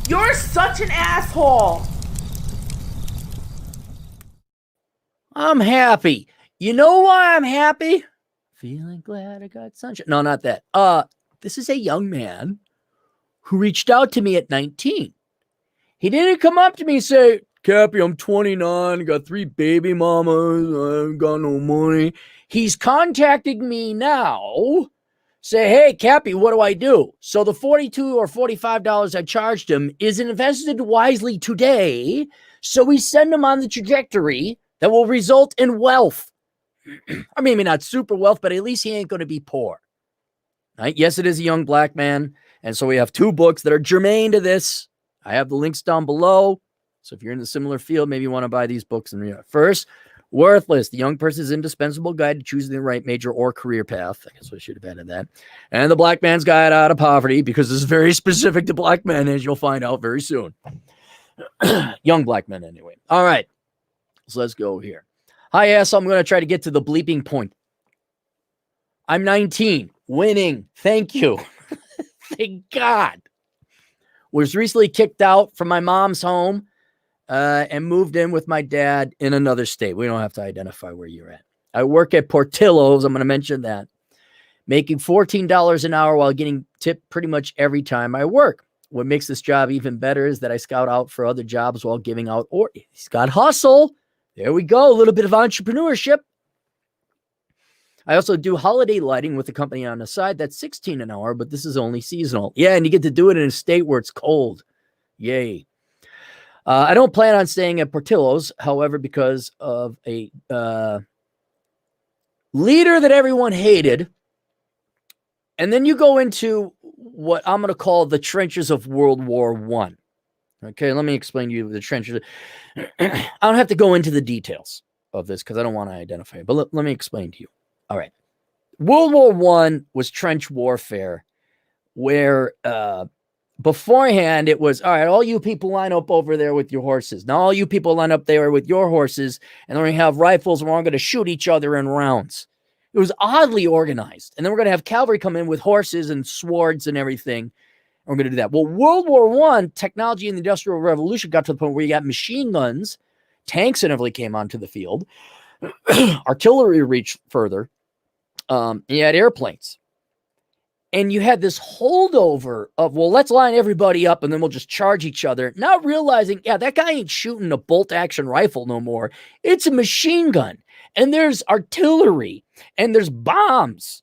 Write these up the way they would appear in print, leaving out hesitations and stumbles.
You're such an asshole. I'm happy. You know why I'm happy? Feeling glad I got sunshine. No, not that. This is a young man who reached out to me at 19. He didn't come up to me and say, Cappy, I'm 29, got 3 baby mamas, I ain't got no money. He's contacting me now, say, hey, Cappy, what do I do? So the $42 or $45 I charged him is invested wisely today, so we send him on the trajectory that will result in wealth. Or maybe not super wealth, but at least he ain't going to be poor. Right? Yes, it is a young black man, and so we have 2 books that are germane to this. I have the links down below. So if you're in a similar field, maybe you want to buy these books and read it. First, Worthless, the Young Person's Indispensable Guide to Choosing the Right Major or Career Path. I guess I should have added that. And The Black Man's Guide Out of Poverty, because this is very specific to black men, as you'll find out very soon. Young black men, anyway. All right. So let's go here. Hi, ass. I'm going to try to get to the bleeping point. I'm 19. Winning. Thank you. Thank God. Was recently kicked out from my mom's home and moved in with my dad in another state. We don't have to identify where you're at. I work at Portillo's. I'm going to mention that. Making $14 an hour while getting tipped pretty much every time I work. What makes this job even better is that I scout out for other jobs while giving out orders. He's got hustle. There we go. A little bit of entrepreneurship. I also do holiday lighting with a company on the side. That's $16 an hour, but this is only seasonal. Yeah, and you get to do it in a state where it's cold. Yay. I don't plan on staying at Portillo's, however, because of a leader that everyone hated. And then you go into what I'm going to call the trenches of World War I. Okay, let me explain to you the trenches. I don't have to go into the details of this because I don't want to identify it, but let me explain to you. All right. World War I was trench warfare where beforehand it was, all right, all you people line up over there with your horses. Now all you people line up there with your horses, and then we have rifles and we're all going to shoot each other in rounds. It was oddly organized. And then we're going to have cavalry come in with horses and swords and everything. And we're going to do that. Well, World War I, technology and the Industrial Revolution got to the point where you got machine guns, tanks inevitably came onto the field, artillery reached further, you had airplanes. And you had this holdover of, well, let's line everybody up and then we'll just charge each other. Not realizing, yeah, that guy ain't shooting a bolt action rifle no more. It's a machine gun. And there's artillery and there's bombs.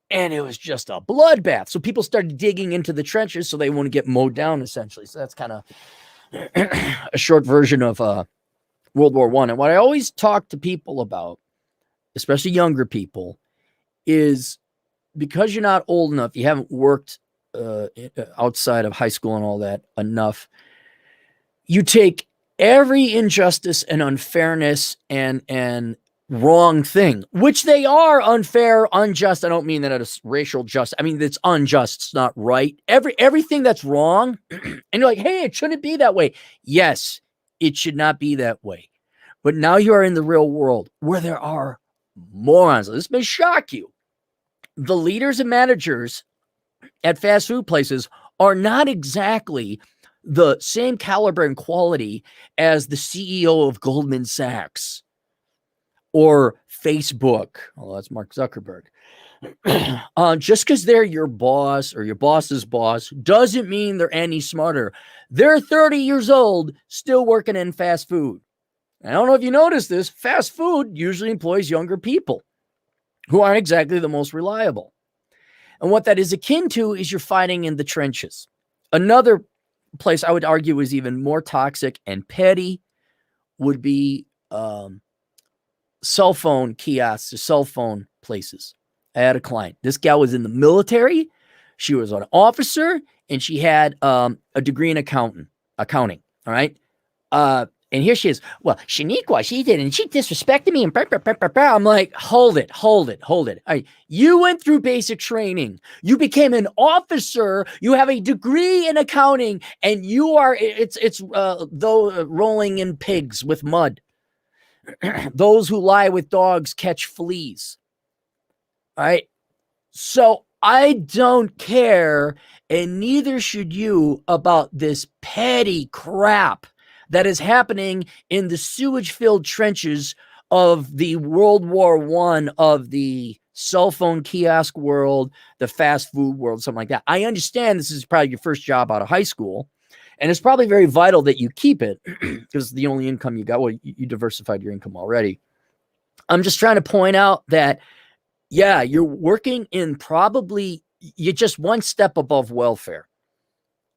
And it was just a bloodbath. So people started digging into the trenches so they wouldn't get mowed down, essentially. So that's kind of a short version of World War I. And what I always talk to people about, especially younger people, is because you're not old enough, you haven't worked outside of high school and all that enough, you take every injustice and unfairness and wrong thing, which they are unfair, unjust. I don't mean that it's racial justice. I mean, it's unjust. It's not right. Everything that's wrong. And you're like, hey, it shouldn't be that way. Yes, it should not be that way. But now you are in the real world where there are morons. This may shock you. The leaders and managers at fast food places are not exactly the same caliber and quality as the CEO of Goldman Sachs or Facebook. Oh, that's Mark Zuckerberg. Just because they're your boss or your boss's boss doesn't mean they're any smarter. They're 30 years old, still working in fast food. I don't know if you noticed this. Fast food usually employs younger people who aren't exactly the most reliable. And what that is akin to is you're fighting in the trenches. Another place I would argue is even more toxic and petty would be cell phone kiosks or cell phone places. I had a client. This gal was in the military. She was an officer, and she had a degree in accounting. All right. And here she is. Well, Shaniqua, she did, and she disrespected me. And I'm like, hold it. All right, you went through basic training. You became an officer. You have a degree in accounting, and you are though rolling in pigs with mud. Those who lie with dogs catch fleas. All right. So I don't care, and neither should you, about this petty crap that is happening in the sewage-filled trenches of the World War I, of the cell phone kiosk world, the fast food world, something like that. I understand this is probably your first job out of high school, and it's probably very vital that you keep it because the only income you got, well, you diversified your income already. I'm just trying to point out that, yeah, you're working in probably, you're just one step above welfare.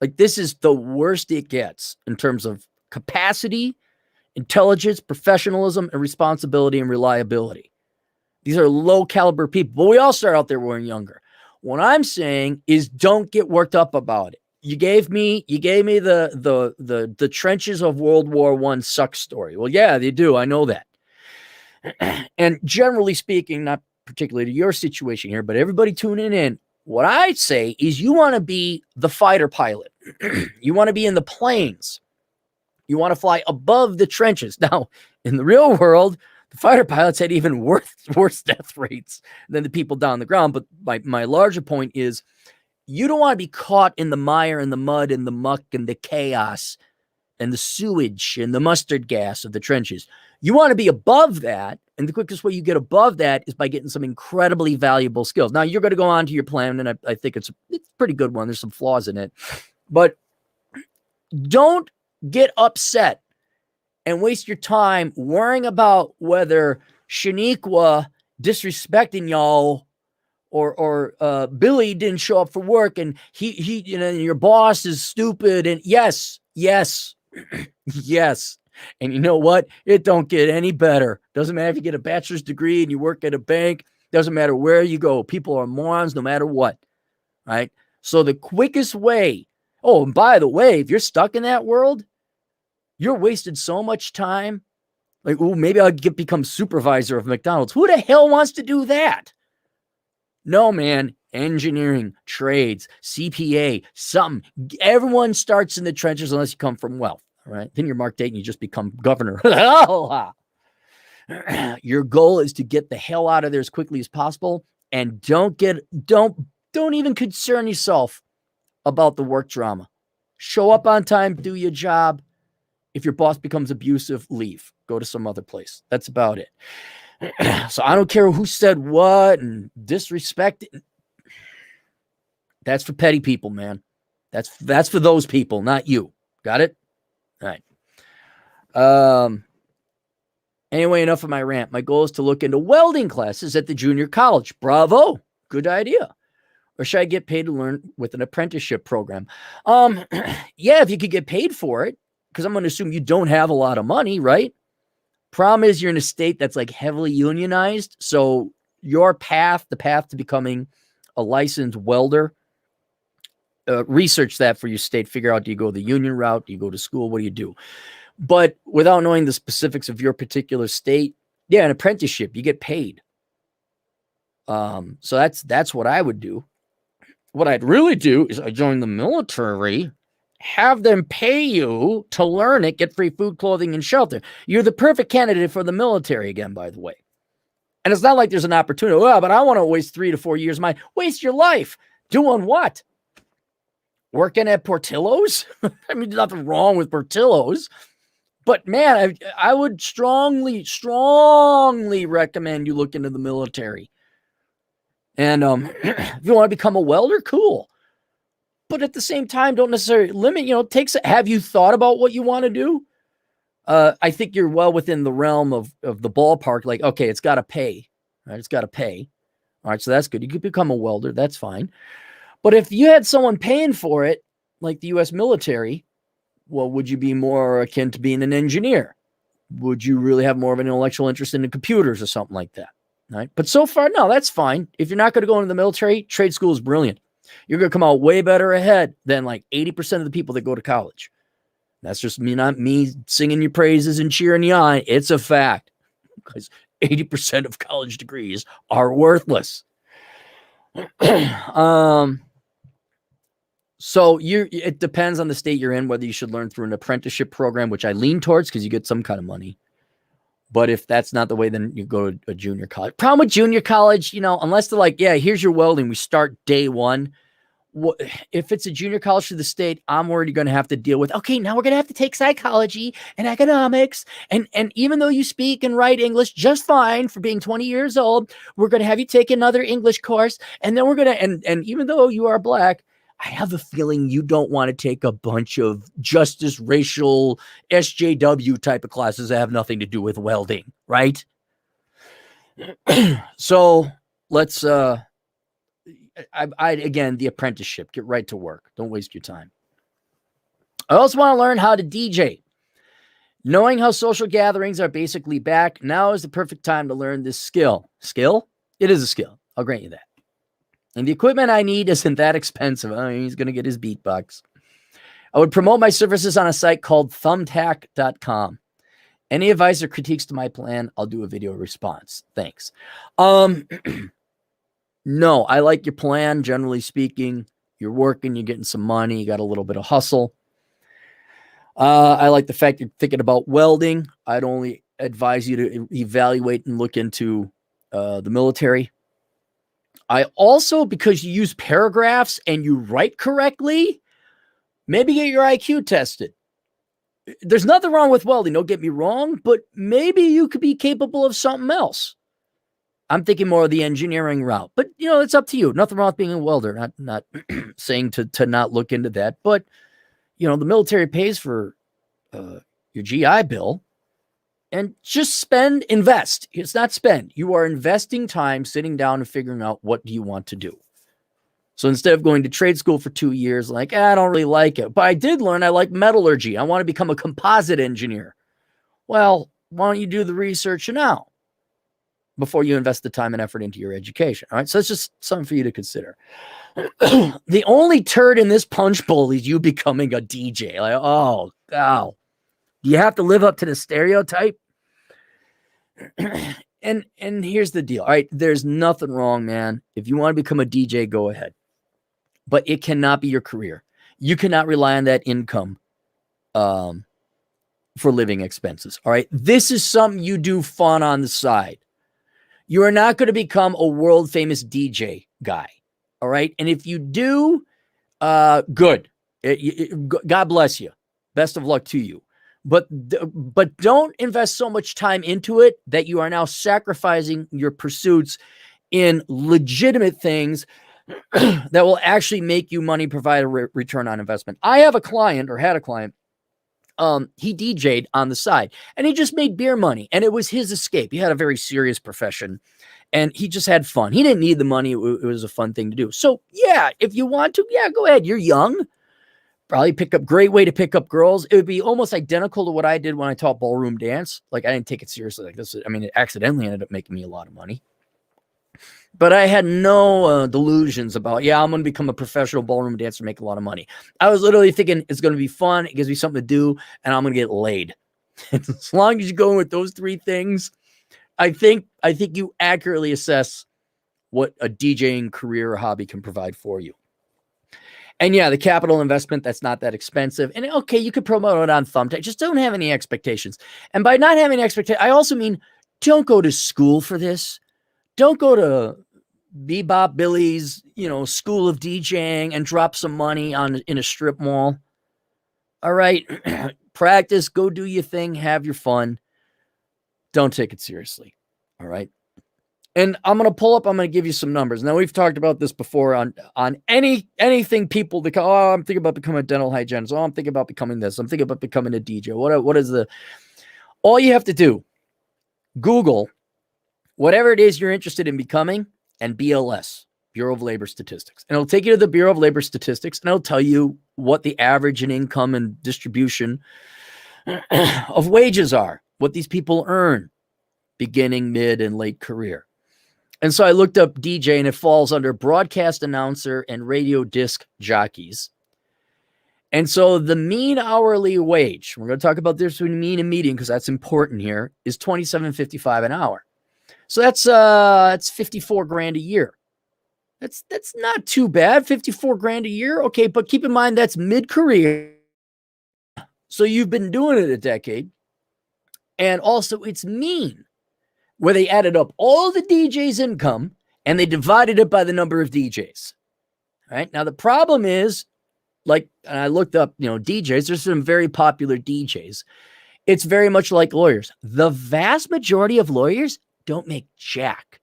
Like, this is the worst it gets in terms of capacity, intelligence, professionalism, and responsibility and reliability. These are low caliber people, but we all start out there when we're younger. What I'm saying is, don't get worked up about it. You gave me the trenches of World War I suck story. Well, yeah, they do. I know that. And generally speaking, not particularly to your situation here, but everybody tuning in, what I'd say is you want to be the fighter pilot. You want to be in the planes. You want to fly above the trenches. Now, in the real world, the fighter pilots had even worse death rates than the people down the ground. But my larger point is, you don't want to be caught in the mire and the mud and the muck and the chaos and the sewage and the mustard gas of the trenches. You want to be above that. And the quickest way you get above that is by getting some incredibly valuable skills. Now, you're going to go on to your plan, and I think it's a pretty good one. There's some flaws in it. But don't get upset and waste your time worrying about whether Shaniqua disrespecting y'all or Billy didn't show up for work and he your boss is stupid. And yes, yes. And you know what? It don't get any better. Doesn't matter if you get a bachelor's degree and you work at a bank. Doesn't matter where you go. People are morons no matter what. Right? So the quickest way. Oh, and by the way, if you're stuck in that world, you're wasted so much time. Like, oh, maybe I'll become supervisor of McDonald's. Who the hell wants to do that? No, man. Engineering, trades, CPA, something. Everyone starts in the trenches unless you come from wealth. All right. Then you're Mark Dayton, you just become governor. Your goal is to get the hell out of there as quickly as possible. And don't even concern yourself about the work drama. Show up on time, do your job. If your boss becomes abusive, leave. Go to some other place. That's about it. So I don't care who said what and disrespect. That's for petty people, man. That's for those people, not you. Got it? All right. Anyway, enough of my rant. My goal is to look into welding classes at the junior college. Bravo. Good idea. Or should I get paid to learn with an apprenticeship program? Yeah, if you could get paid for it, because I'm going to assume you don't have a lot of money, right? Problem is, you're in a state that's like heavily unionized. So your path, the path to becoming a licensed welder, research that for your state. Figure out, do you go the union route? Do you go to school? What do you do? But without knowing the specifics of your particular state, yeah, an apprenticeship, you get paid. So that's what I would do. What I'd really do is I join the military, have them pay you to learn it, get free food, clothing, and shelter. You're the perfect candidate for the military again, by the way. And it's not like there's an opportunity. Well, but I want to waste 3 to 4 years. Waste your life. Doing what? Working at Portillo's? I mean, there's nothing wrong with Portillo's. But man, I would strongly recommend you look into the military. And if you want to become a welder, cool. But at the same time, don't necessarily limit, have you thought about what you want to do? I think you're well within the realm of the ballpark. Like, okay, it's got to pay, right? It's got to pay. All right. So that's good. You could become a welder. That's fine. But if you had someone paying for it, like the U.S. military, well, would you be more akin to being an engineer? Would you really have more of an intellectual interest in the computers or something like that? Right. But so far, no, that's fine. If you're not going to go into the military, trade school is brilliant. You're going to come out way better ahead than like 80% of the people that go to college. That's just me, not me singing your praises and cheering you on. It's a fact, because 80% of college degrees are worthless. So it depends on the state you're in, whether you should learn through an apprenticeship program, which I lean towards because you get some kind of money, But if that's not the way, then you go to a junior college. Problem with junior college, unless they're like, yeah, here's your welding. We start day one. If it's a junior college for the state, I'm worried you're going to have to deal with, okay, now we're going to have to take psychology and economics. And even though you speak and write English just fine for being 20 years old, we're going to have you take another English course. And then we're going to, and even though you are Black, I have a feeling you don't want to take a bunch of justice, racial, SJW type of classes that have nothing to do with welding, right? So let's, again, the apprenticeship, get right to work. Don't waste your time. I also want to learn how to DJ. Knowing how social gatherings are basically back, now is the perfect time to learn this skill. Skill? It is a skill. I'll grant you that. And the equipment I need isn't that expensive. I mean, he's going to get his beatbox. I would promote my services on a site called thumbtack.com. Any advice or critiques to my plan, I'll do a video response. Thanks. No, I like your plan, generally speaking. You're working, you're getting some money, you got a little bit of hustle. I like the fact you're thinking about welding. I'd only advise you to evaluate and look into the military. I also, because you use paragraphs and you write correctly, maybe get your IQ tested. There's nothing wrong with welding, don't get me wrong, but maybe you could be capable of something else. I'm thinking more of the engineering route, but it's up to you. Nothing wrong with being a welder. Not saying to not look into that, but the military pays for your GI Bill, and just invest. It's not spend. You are investing time sitting down and figuring out what do you want to do. So instead of going to trade school for 2 years, I don't really like it, but I did learn I like metallurgy. I want to become a composite engineer. Well, why don't you do the research now before you invest the time and effort into your education? All right. So it's just something for you to consider. The only turd in this punch bowl is you becoming a DJ. Oh, wow. Do you have to live up to the stereotype? And here's the deal. All right. There's nothing wrong, man. If you want to become a DJ, go ahead. But it cannot be your career. You cannot rely on that income for living expenses. All right. This is something you do fun on the side. You are not going to become a world famous DJ guy. All right. And if you do, good. God bless you. Best of luck to you. But don't invest so much time into it that you are now sacrificing your pursuits in legitimate things that will actually make you money, provide a return on investment. I have a client, or had a client. He DJ'd on the side and he just made beer money, and it was his escape. He had a very serious profession and he just had fun. He didn't need the money. It was a fun thing to do. So yeah, if you want to, yeah, go ahead. You're young. Probably great way to pick up girls. It would be almost identical to what I did when I taught ballroom dance. I didn't take it seriously like this. I mean, it accidentally ended up making me a lot of money. But I had no delusions about, I'm going to become a professional ballroom dancer and make a lot of money. I was literally thinking it's going to be fun. It gives me something to do, and I'm going to get laid. As long as you go in with those three things, I think you accurately assess what a DJing career or hobby can provide for you. And yeah, the capital investment, that's not that expensive. And okay, you could promote it on Thumbtack. Just don't have any expectations. And by not having expectations, I also mean, don't go to school for this. Don't go to Bebop Billy's, school of DJing and drop some money in a strip mall. All right. Practice, go do your thing, have your fun. Don't take it seriously. All right. And I'm going to give you some numbers. Now, we've talked about this before on anything people to I'm thinking about becoming a dental hygienist. I'm thinking about becoming this. I'm thinking about becoming a DJ. What is all you have to do, Google whatever it is you're interested in becoming, and BLS, Bureau of Labor Statistics. And it'll take you to the Bureau of Labor Statistics, and it'll tell you what the average in income and distribution of wages are, what these people earn, beginning, mid, and late career. And so I looked up DJ, and it falls under broadcast announcer and radio disc jockeys. And so the mean hourly wage, we're going to talk about this between mean and median because that's important here, is $27.55 an hour. So that's 54 grand a year. That's not too bad. 54 grand a year. Okay, but keep in mind that's mid-career. So you've been doing it a decade. And also it's mean, where they added up all the DJs' income and they divided it by the number of DJs. Right? Now, the problem is, like, and I looked up, DJs, there's some very popular DJs. It's very much like lawyers. The vast majority of lawyers don't make jack.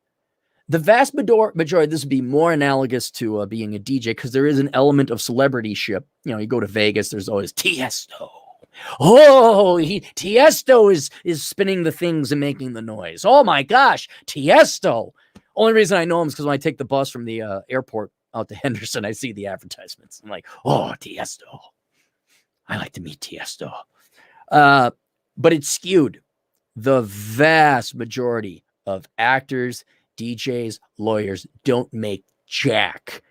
The vast majority, this would be more analogous to being a DJ, because there is an element of celebrityship. You go to Vegas, there's always Tiesto. Oh, Tiesto is spinning the things and making the noise. Oh my gosh, Tiesto. Only reason I know him is because when I take the bus from the airport out to Henderson, I see the advertisements. I'm like, oh, Tiesto. I like to meet Tiesto. But it's skewed. The vast majority of actors, DJs, lawyers don't make jack.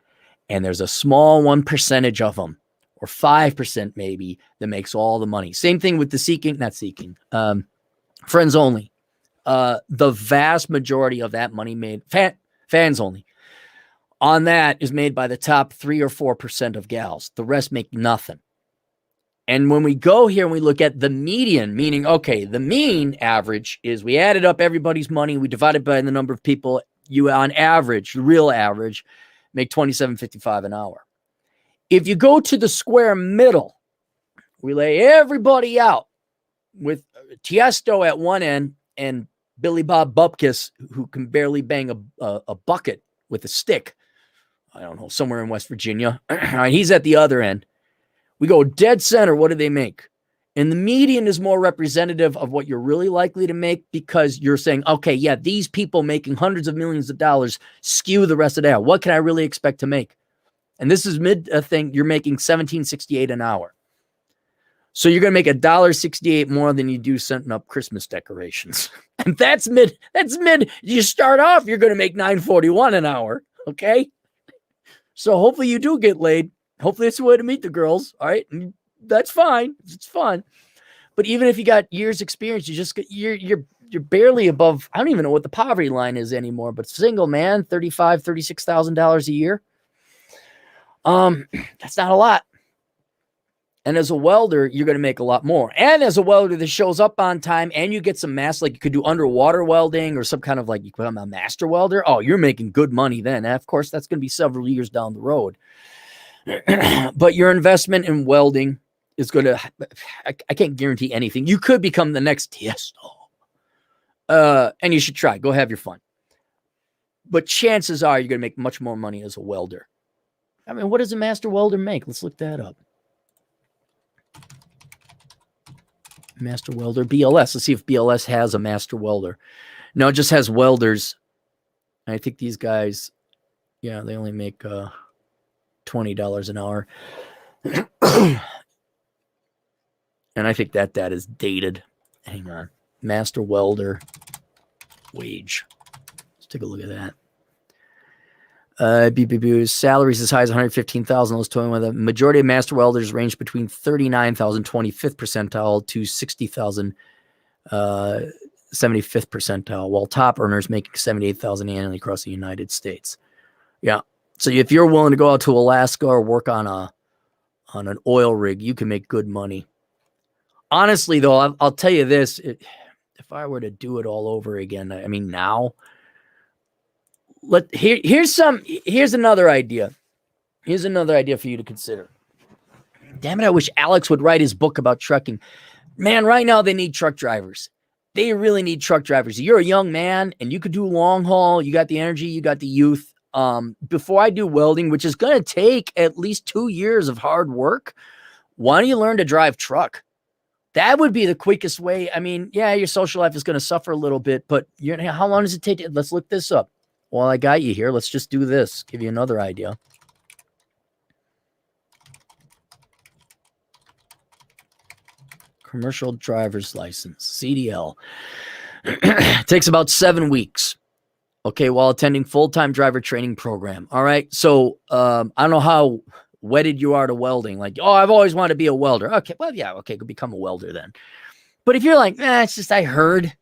And there's a small 1% of them, or 5% maybe, that makes all the money. Same thing with the friends only. The vast majority of that money made, fans only, on that is made by the top 3 or 4% of gals. The rest make nothing. And when we go here and we look at the median, meaning, okay, the mean average is we added up everybody's money, we divided by the number of people, you on average, the real average, make $27.55 an hour. If you go to the square middle, we lay everybody out with Tiesto at one end and Billy Bob Bupkis, who can barely bang a bucket with a stick. I don't know, somewhere in West Virginia. He's at the other end. We go dead center. What do they make? And the median is more representative of what you're really likely to make, because you're saying, okay, yeah, these people making hundreds of millions of dollars skew the rest of the day. What can I really expect to make? And this is mid thing. You're making $17.68 an hour. So you're going to make $1.68 more than you do setting up Christmas decorations. And that's mid. You start off, you're going to make $9.41 an hour. Okay. So hopefully you do get laid. Hopefully it's a way to meet the girls. All right. And that's fine. It's fun. But even if you got years experience, you're barely above, I don't even know what the poverty line is anymore, but single man, $36,000 a year. That's not a lot. And as a welder, you're going to make a lot more. And as a welder that shows up on time and you get some mass, like you could do underwater welding or some kind of, like, you become a master welder. Oh, you're making good money then. And of course, that's going to be several years down the road. But your investment in welding is going to, I can't guarantee anything. You could become the next Tiesto. And you should try. Go have your fun. But chances are you're going to make much more money as a welder. I mean, what does a master welder make? Let's look that up. Master welder, BLS. Let's see if BLS has a master welder. No, it just has welders. I think these guys, yeah, they only make $20 an hour. And I think that is dated. Hang on. Master welder wage. Let's take a look at that. Salaries as high as $115,000. Those toying with a majority of master welders range between 39,000 25th percentile to 60,000 75th percentile, while top earners making 78,000 annually across the United States. Yeah. So if you're willing to go out to Alaska or work on an oil rig, you can make good money. Honestly, though, I'll tell you this: if I were to do it all over again, I mean, now. Here's another idea. Here's another idea for you to consider. Damn it, I wish Alex would write his book about trucking. Man, right now they need truck drivers. They really need truck drivers. You're a young man and you could do long haul. You got the energy, you got the youth. Before I do welding, which is going to take at least 2 years of hard work, why don't you learn to drive truck? That would be the quickest way. I mean, yeah, your social life is going to suffer a little bit, but how long does it take? Let's look this up. Well, I got you here. Let's just do this. Give you another idea. Commercial driver's license, CDL. It takes about 7 weeks. Okay, while attending full-time driver training program. All right. So I don't know how wedded you are to welding. Like, oh, I've always wanted to be a welder. Okay, well, yeah, okay, go become a welder then. But if you're like, it's just I heard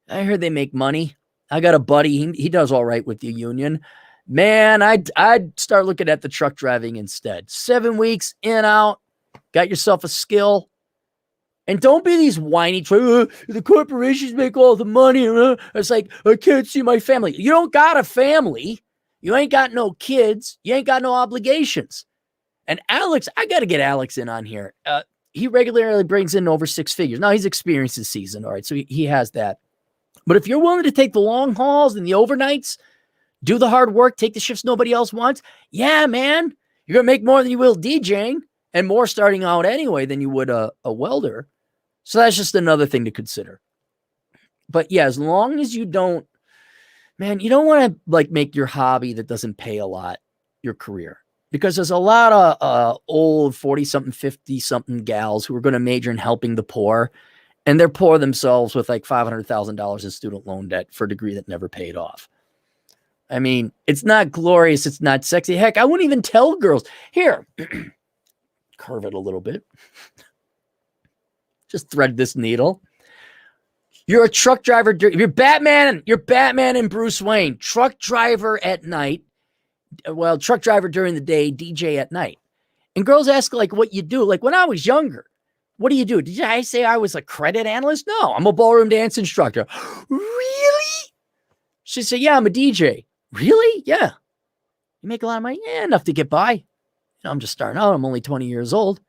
they make money. I got a buddy. He does all right with the union. Man, I'd start looking at the truck driving instead. 7 weeks in, out, got yourself a skill, And don't be these whiny, the corporations make all the money. It's like, I can't see my family. You don't got a family. You ain't got no kids. You ain't got no obligations. And Alex, I got to get Alex in on here. He regularly brings in over 6 figures. Now, he's experienced this season, all right, so he has that. But if you're willing to take the long hauls and the overnights, do the hard work, take the shifts nobody else wants, yeah, man, you're going to make more than you will DJing, and more starting out anyway than you would a welder. So that's just another thing to consider. But yeah, as long as you don't, man, you don't want to like make your hobby that doesn't pay a lot your career, because there's a lot of old 40-something, 50-something gals who are going to major in helping the poor, and they're poor themselves with like $500,000 in student loan debt for a degree that never paid off. I mean, it's not glorious. It's not sexy. Heck, I wouldn't even tell girls, here, curve it a little bit. Just thread this needle. You're a truck driver. You're Batman and Bruce Wayne. Truck driver at night. Well, truck driver during the day, DJ at night. And girls ask like what you do. Like when I was younger, what do you do? Did I say I was a credit analyst? No, I'm a ballroom dance instructor. Really? She said, yeah, I'm a DJ. Really? Yeah. You make a lot of money? Yeah, enough to get by. You know, I'm just starting out. I'm only 20 years old.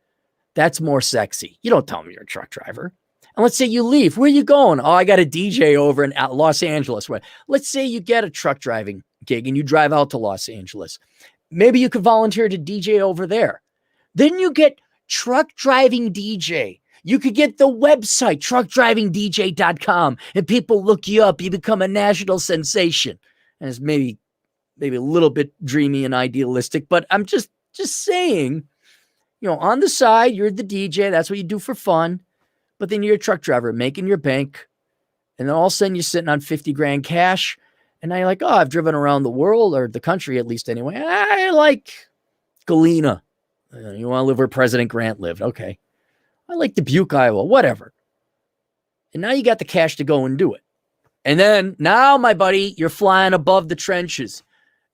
That's more sexy. You don't tell me you're a truck driver. And let's say you leave. Where are you going? Oh, I got a DJ over in Los Angeles. Let's say you get a truck driving gig and you drive out to Los Angeles. Maybe you could volunteer to DJ over there. Then you get truck driving DJ. You could get the website, truckdrivingdj.com, and people look you up. You become a national sensation. And it's maybe a little bit dreamy and idealistic, but I'm just saying, you know, on the side, you're the DJ. That's what you do for fun. But then you're a truck driver making your bank. And then all of a sudden you're sitting on 50 grand cash. And now you're like, oh, I've driven around the world, or the country at least anyway. I like Galena. You want to live where President Grant lived. Okay. I like Dubuque, Iowa, whatever. And now you got the cash to go and do it. And then now, my buddy, you're flying above the trenches.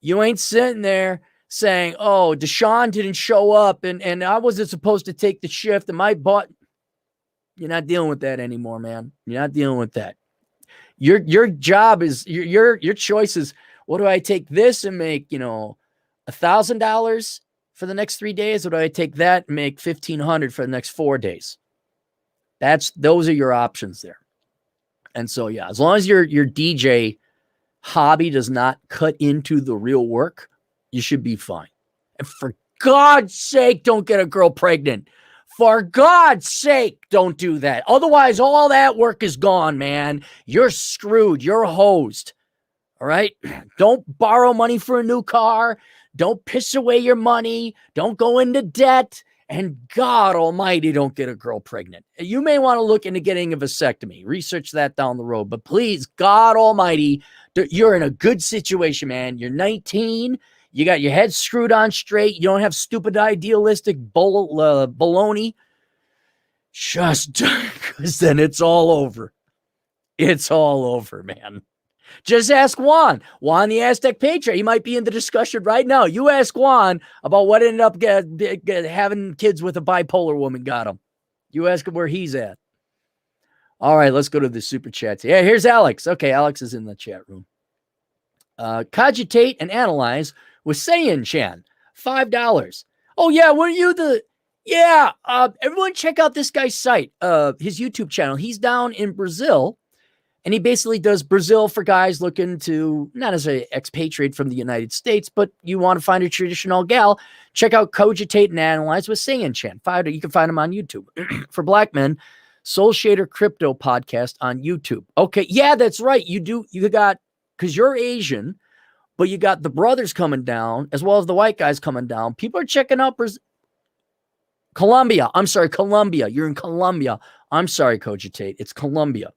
You ain't sitting there saying, oh, Deshaun didn't show up and I wasn't supposed to take the shift and my butt. You're not dealing with that anymore, man. You're not dealing with that. Your job is your choice is, what do I take this and make, you know, $1,000 for the next 3 days? Or do I take that and make $1,500 for the next 4 days? Those are your options there. And so, yeah, as long as your DJ hobby does not cut into the real work, you should be fine. And for God's sake, don't get a girl pregnant. For God's sake, don't do that. Otherwise, all that work is gone, man. You're screwed. You're hosed. All right? Don't borrow money for a new car. Don't piss away your money. Don't go into debt. And God almighty, don't get a girl pregnant. You may want to look into getting a vasectomy. Research that down the road. But please, God almighty, you're in a good situation, man. You're 19. You got your head screwed on straight. You don't have stupid idealistic baloney. Just because then it's all over. It's all over, man. Just ask Juan the Aztec Patriot. He might be in the discussion right now. You ask Juan about what ended up having kids with a bipolar woman got him. You ask him where he's at. All right, let's go to the super chats. Yeah, here's Alex. Okay, Alex is in the chat room. Cogitate and analyze with Saiyan-chan. $5. Oh, yeah, weren't you the... Yeah, everyone check out this guy's site, his YouTube channel. He's down in Brazil. And he basically does Brazil for guys looking to, not as an expatriate from the United States, but you want to find a traditional gal, check out Cogitate and Analyze with Saiyan-chan. You can find him on YouTube. For black men, Soul Shader Crypto Podcast on YouTube. Okay, yeah, that's right. You got, because you're Asian, but you got the brothers coming down, as well as the white guys coming down. People are checking out Colombia. I'm sorry, Colombia. You're in Colombia. I'm sorry, Cogitate. It's Colombia.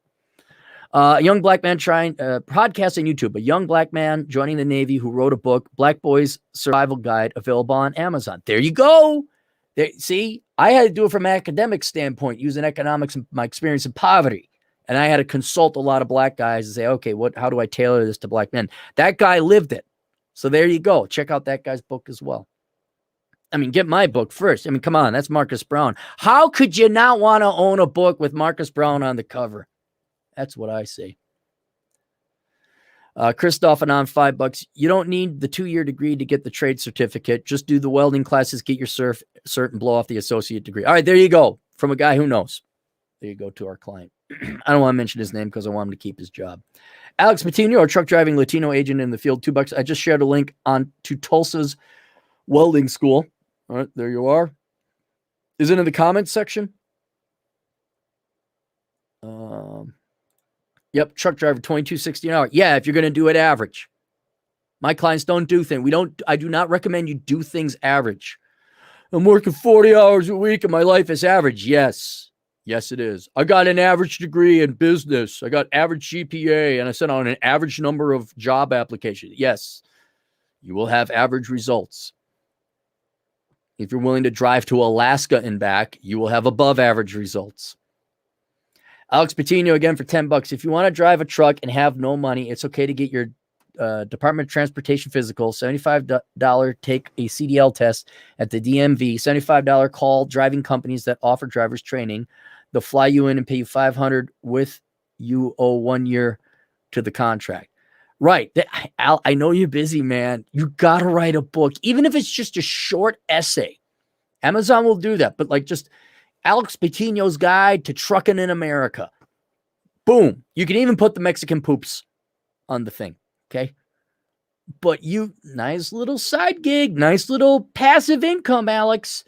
A young black man trying podcast on YouTube. A young black man joining the Navy who wrote a book, Black Boys Survival Guide, available on Amazon. There you go. See, I had to do it from an academic standpoint, using economics and my experience in poverty. And I had to consult a lot of black guys and say, okay, how do I tailor this to black men? That guy lived it. So there you go. Check out that guy's book as well. I mean, get my book first. I mean, come on, that's Marcus Brown. How could you not want to own a book with Marcus Brown on the cover? That's what I say. Christoph and on $5. You don't need the 2-year degree to get the trade certificate. Just do the welding classes, get your cert, and blow off the associate degree. All right, there you go. From a guy who knows. There you go to our client. I don't want to mention his name because I want him to keep his job. Alex Patino, our truck driving Latino agent in the field, $2. I just shared a link on to Tulsa's welding school. All right, there you are. Is it in the comments section? Yep, truck driver, $22.60 an hour. Yeah, if you're going to do it average. My clients don't do things. I do not recommend you do things average. I'm working 40 hours a week and my life is average. Yes. Yes, it is. I got an average degree in business. I got average GPA and I sent out an average number of job applications. Yes, you will have average results. If you're willing to drive to Alaska and back, you will have above average results. Alex Patino again for $10. If you want to drive a truck and have no money, it's okay to get your Department of Transportation physical, $75 take a CDL test at the DMV, $75 call driving companies that offer drivers training. They'll fly you in and pay you $500 with you owe 1 year to the contract. Right. Al, I know you're busy, man. You got to write a book, even if it's just a short essay. Amazon will do that, but like just Alex Patino's Guide to Trucking in America. Boom. You can even put the Mexican poops on the thing. Okay. But nice little side gig, nice little passive income, Alex.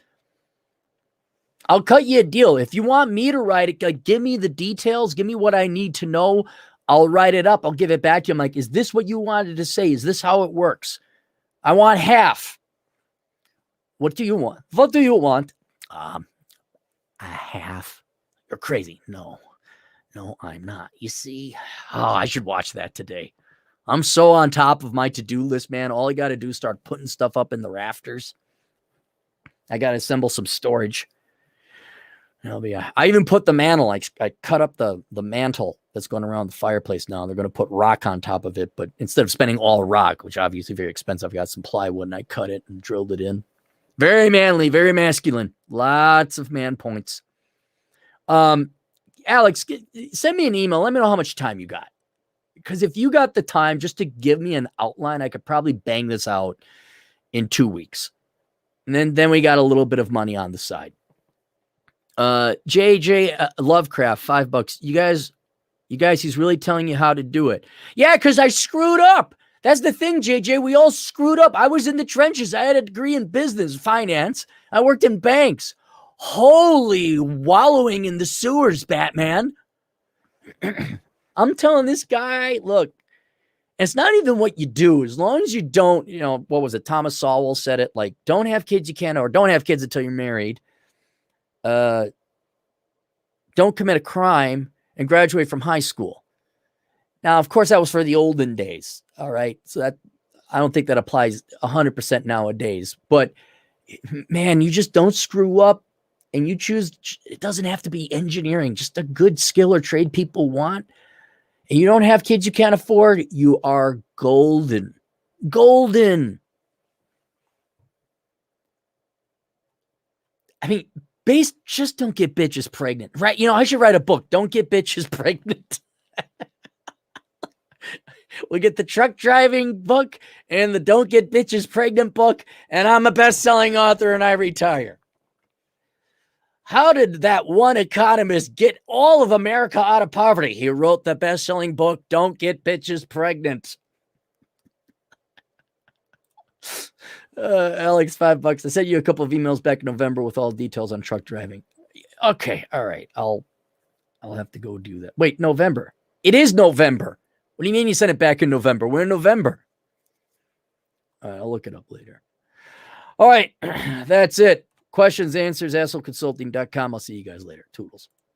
I'll cut you a deal. If you want me to write it, like, give me the details. Give me what I need to know. I'll write it up. I'll give it back to you. I'm like, is this what you wanted to say? Is this how it works? I want half. What do you want? What do you want? A half. You're crazy. No, I'm not. You see? Oh, I should watch that today. I'm so on top of my to-do list, man. All I got to do is start putting stuff up in the rafters. I got to assemble some storage. I even put the mantle. I cut up the mantle that's going around the fireplace now. They're going to put rock on top of it, but instead of spending all rock, which obviously very expensive, I've got some plywood and I cut it and drilled it in. Very manly, very masculine. Lots of man points. Alex, send me an email. Let me know how much time you got. Because if you got the time just to give me an outline, I could probably bang this out in 2 weeks. And then we got a little bit of money on the side. JJ Lovecraft, $5. You guys, he's really telling you how to do it. Yeah, because I screwed up. That's the thing, JJ. We all screwed up. I was in the trenches. I had a degree in business, finance. I worked in banks. Holy wallowing in the sewers, Batman. I'm telling this guy, look, it's not even what you do. As long as you don't, what was it? Thomas Sowell said it, like, don't have kids you can't, or don't have kids until you're married. Don't commit a crime and graduate from high school. Now, of course, that was for the olden days. All right. So that I don't think that applies 100% nowadays. But man, you just don't screw up and you choose. It doesn't have to be engineering, just a good skill or trade people want. And you don't have kids you can't afford. You are golden. Golden. I mean, just don't get bitches pregnant, right? I should write a book. Don't get bitches pregnant. We'll get the truck driving book and the don't get bitches pregnant book. And I'm a best-selling author and I retire. How did that one economist get all of America out of poverty? He wrote the best-selling book, Don't Get Bitches Pregnant. Alex, $5. I sent you a couple of emails back in November with all details on truck driving. Okay, all right. I'll have to go do that. Wait, November. It is November. What do you mean you sent it back in November? We're in November. All right, I'll look it up later. All right, that's it. Questions, answers, assholeconsulting.com. I'll see you guys later. Toodles.